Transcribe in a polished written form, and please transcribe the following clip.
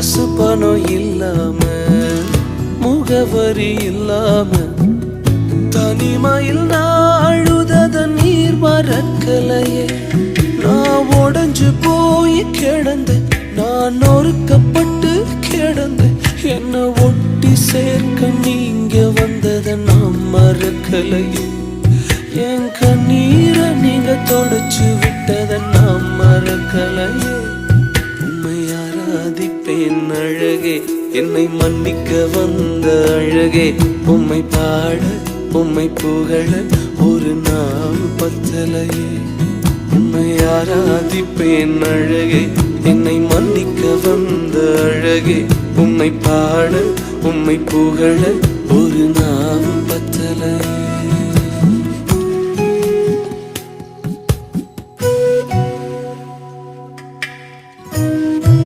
காசு பணம் இல்லாம முகவரி இல்லாம தனிமையில் நாழுதத நீர் மறக்கலையே. நான் உடைஞ்சு போய் கிடந்தேன், நான் நொறுக்கப்பட்டு கிடந்தேன். என்ன ஒட்டி சேர்க்க நீங்க வந்தத நான் மறக்கலையே. என் கண்ணீரை நீங்க தொடச்சு விட்டத நான் மறக்கலையே. உம்மை ஆராதிப்பேன் அழகே, என்னை மன்னிக்க வந்த அழகே. உம்மை பாட உம்மை புகழ ஒரு நாள் பத்தலையே. உம்மை ஆராதிப்பேன் அழகே, என்னை மன்னிக்க வந்த அழகே. உம்மை பாட உம்மை புகழ ஒரு நாள் பத்தலையே.